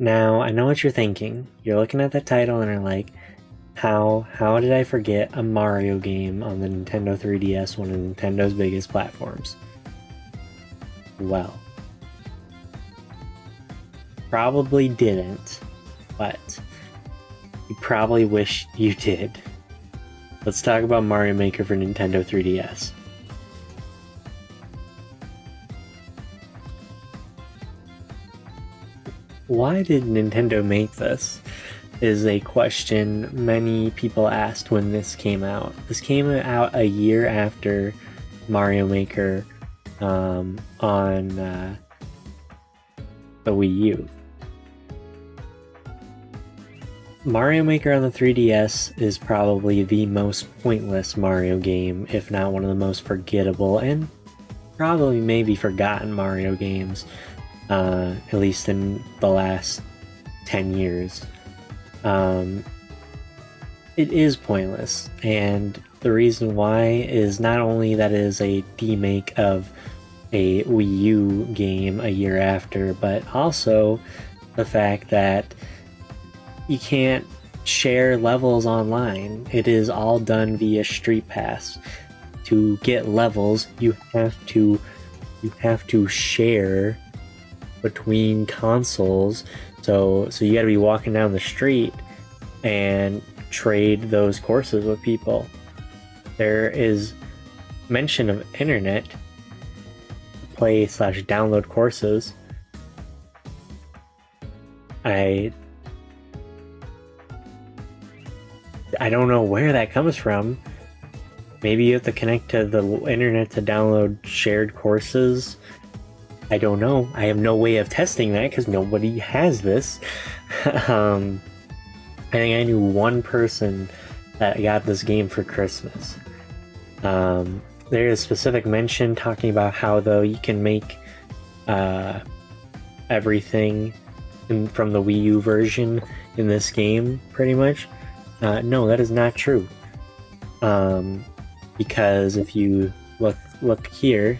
Now, I know what you're thinking. You're looking at the title and you're like, how did I forget a Mario game on the Nintendo 3DS, one of Nintendo's biggest platforms? Well, probably didn't, but you probably wish you did. Let's talk about Mario Maker for Nintendo 3DS. Why did Nintendo make this? Is a question many people asked when this came out. This came out a year after Mario Maker on the Wii U. Mario Maker on the 3DS is probably the most pointless Mario game, if not one of the most forgettable and probably maybe forgotten Mario games, at least in the last 10 years. It is pointless, and the reason why is not only that it is a remake of a Wii U game a year after, but also the fact that you can't share levels online. It is all done via Street Pass. To get levels, you have to share between consoles. So you got to be walking down the street and trade those courses with people. There is mention of internet play/download courses. I don't know where that comes from. Maybe you have to connect to the internet to download shared courses. I don't know. I have no way of testing that because nobody has this. I think I knew one person that got this game for Christmas. There is specific mention talking about how, though, you can make everything from the Wii U version in this game, pretty much. No, that is not true. Because if you look up here,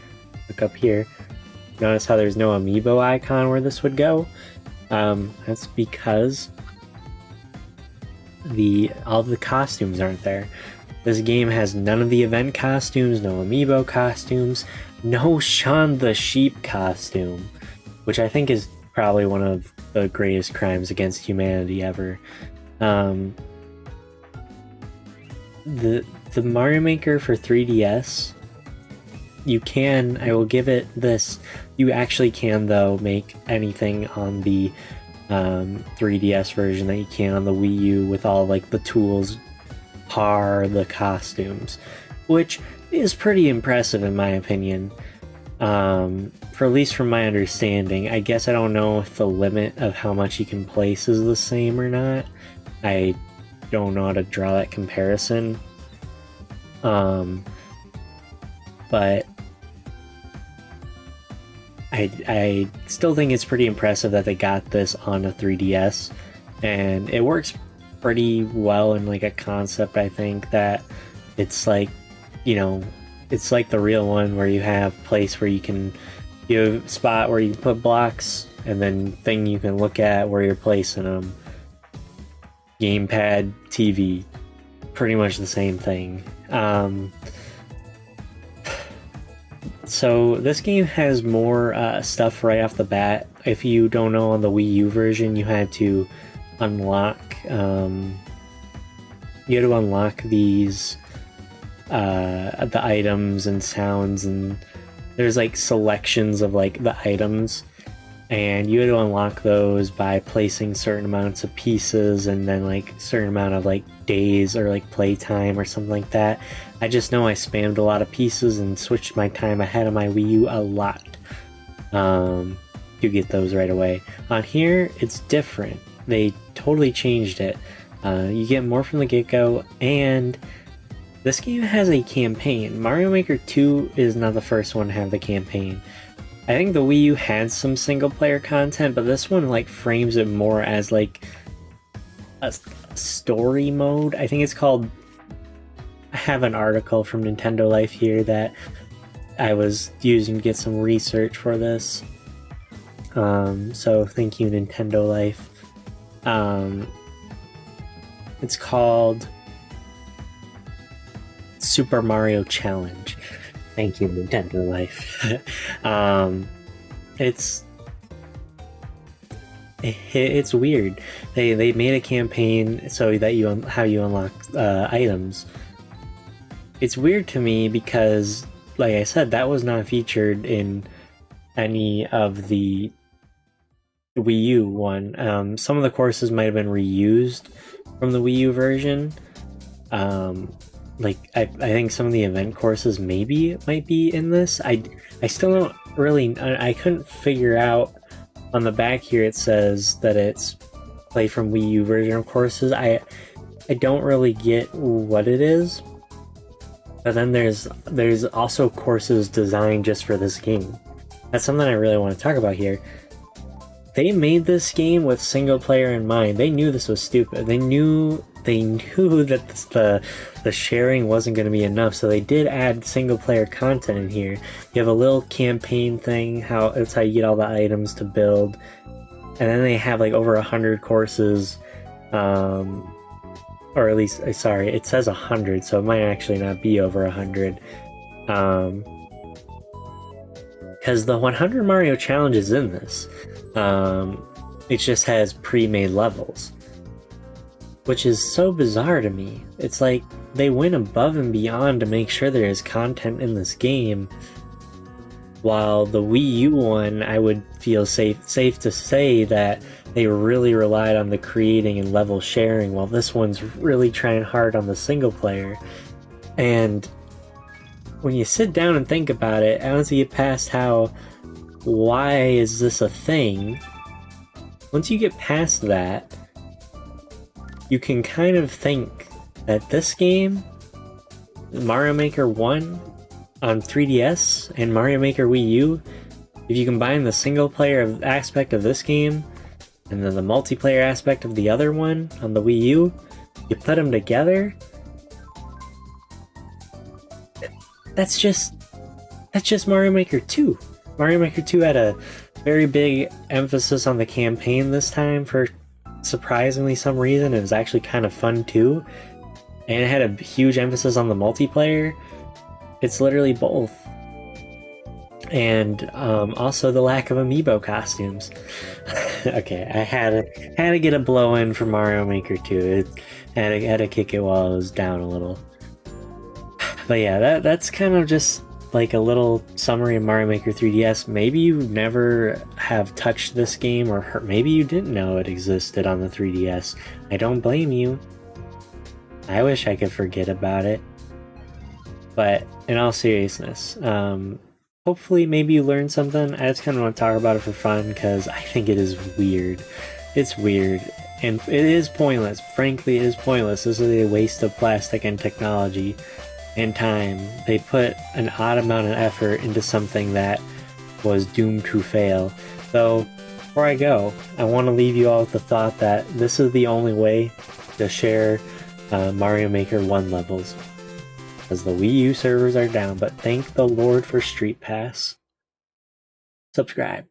notice how there's no amiibo icon where this would go. That's because all the costumes aren't there. This game has none of the event costumes, no amiibo costumes, no Shaun the Sheep costume, which I think is probably one of the greatest crimes against humanity ever. The Mario Maker for 3DS, I will give it this, you actually can, though, make anything on the 3DS version that you can on the Wii U with all like the tools, the costumes, which is pretty impressive in my opinion. For at least from my understanding, I guess I don't know if the limit of how much you can place is the same or not. I don't know how to draw that comparison. But I still think it's pretty impressive that they got this on a 3DS, and it works pretty well in like a concept. I think that it's like, it's like the real one where you have place where you have a spot where you can put blocks, and then thing you can look at where you're placing them. Gamepad, TV, pretty much the same thing. So this game has more stuff right off the bat. If you don't know, on the Wii U version, you had to unlock these the items and sounds, and there's like selections of like the items, and you had to unlock those by placing certain amounts of pieces and then like certain amount of like days or like playtime or something like that. I just know I spammed a lot of pieces and switched my time ahead of my Wii U a lot to get those right away. On here, it's different. They totally changed it. You get more from the get-go, and this game has a campaign. Mario Maker 2 is not the first one to have the campaign. I think the Wii U had some single-player content, but this one like frames it more as like a story mode. I think it's called... I have an article from Nintendo Life here that I was using to get some research for this. So thank you, Nintendo Life. It's called Super Mario Challenge. Thank you, Nintendo Life. It's weird. They made a campaign so that you unlock items. It's weird to me because, like I said, that was not featured in any of the Wii U one. Some of the courses might have been reused from the Wii U version. Like I think some of the event courses might be in this. I still don't really. I couldn't figure out. On the back here, it says that it's play from Wii U version of courses. I don't really get what it is. But then there's also courses designed just for this game. That's something I really want to talk about here. They made this game with single player in mind. They knew this was stupid. They knew that the sharing wasn't going to be enough, so they did add single player content in here. You have a little campaign thing, that's how you get all the items to build, and then they have like over 100 courses, or at least, sorry, it says 100, so it might actually not be over 100, because the 100 Mario Challenge is in this. It just has pre-made levels, which is so bizarre to me. It's like they went above and beyond to make sure there is content in this game, while the Wii U one, I would feel safe to say that they really relied on the creating and level sharing, while this one's really trying hard on the single player. And when you sit down and think about it, once you get past why is this a thing, once you get past that, you can kind of think that this game, Mario Maker 1 on 3DS and Mario Maker Wii U, if you combine the single player aspect of this game and then the multiplayer aspect of the other one on the Wii U, you put them together, that's just Mario Maker 2. Mario Maker 2 had a very big emphasis on the campaign this time for surprisingly some reason. It was actually kind of fun too, and it had a huge emphasis on the multiplayer. It's literally both, and also the lack of amiibo costumes. Okay, I had to get a blow in for Mario Maker 2. Had to kick it while it was down a little. But yeah, that's kind of just like a little summary of Mario Maker 3DS. Maybe you never have touched this game, or maybe you didn't know it existed on the 3DS. I don't blame you. I wish I could forget about it. But in all seriousness, hopefully maybe you learned something. I just kind of want to talk about it for fun because I think it is weird. It's weird, and it is pointless. Frankly, it is pointless. This is a waste of plastic and technology and time. They put an odd amount of effort into something that was doomed to fail. So before I go, I want to leave you all with the thought that this is the only way to share Mario Maker 1 levels, because the Wii U servers are down, but thank the Lord for Street Pass. Subscribe.